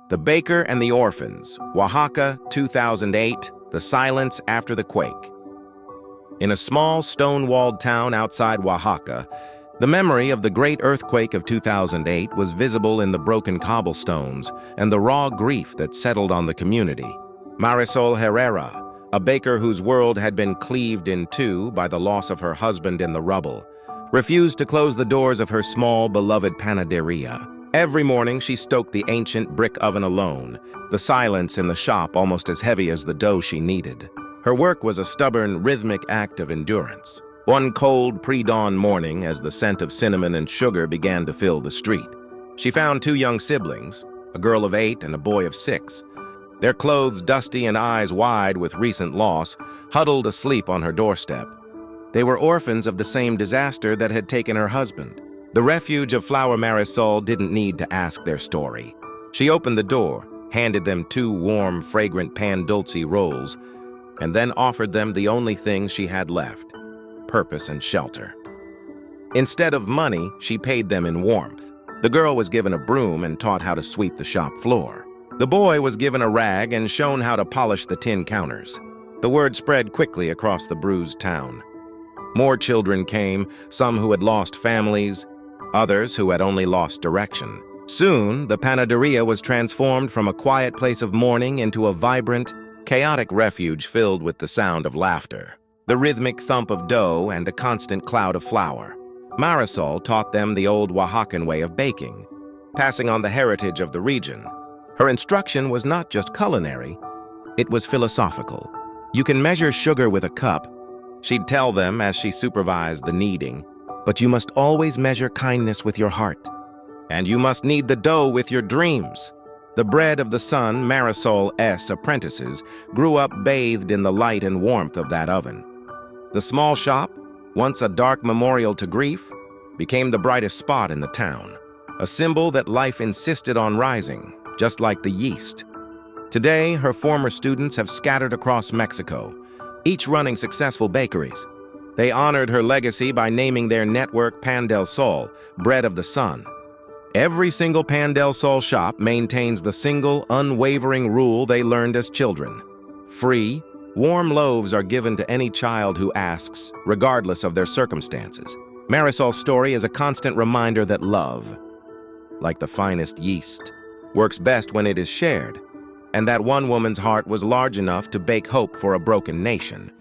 The Baker and the Orphans, Oaxaca, 2008, The Silence After the Quake. In a small stone-walled town outside Oaxaca, the memory of the great earthquake of 2008 was visible in the broken cobblestones and the raw grief that settled on the community. Marisol Herrera, a baker whose world had been cleaved in two by the loss of her husband in the rubble, refused to close the doors of her small, beloved panaderia. Every morning, she stoked the ancient brick oven alone, the silence in the shop almost as heavy as the dough she kneaded. Her work was a stubborn, rhythmic act of endurance. One cold, pre-dawn morning, as the scent of cinnamon and sugar began to fill the street, she found two young siblings, a girl of 8 and a boy of 6. Their clothes dusty and eyes wide with recent loss, huddled asleep on her doorstep. They were orphans of the same disaster that had taken her husband. The refuge of Flower Marisol didn't need to ask their story. She opened the door, handed them 2 warm, fragrant pan dulce rolls, and then offered them the only thing she had left: purpose and shelter. Instead of money, she paid them in warmth. The girl was given a broom and taught how to sweep the shop floor. The boy was given a rag and shown how to polish the tin counters. The word spread quickly across the bruised town. More children came, some who had lost families, others who had only lost direction. Soon, the panaderia was transformed from a quiet place of mourning into a vibrant, chaotic refuge filled with the sound of laughter, the rhythmic thump of dough, and a constant cloud of flour. Marisol taught them the old Oaxacan way of baking, passing on the heritage of the region. Her instruction was not just culinary, it was philosophical. You can measure sugar with a cup, she'd tell them as she supervised the kneading, but you must always measure kindness with your heart. And you must knead the dough with your dreams. The bread of the sun, Marisol's apprentices, grew up bathed in the light and warmth of that oven. The small shop, once a dark memorial to grief, became the brightest spot in the town, a symbol that life insisted on rising, just like the yeast. Today, her former students have scattered across Mexico, each running successful bakeries. They honored her legacy by naming their network Pan del Sol, Bread of the Sun. Every single Pan del Sol shop maintains the single, unwavering rule they learned as children. Free, warm loaves are given to any child who asks, regardless of their circumstances. Marisol's story is a constant reminder that love, like the finest yeast, works best when it is shared, and that one woman's heart was large enough to bake hope for a broken nation.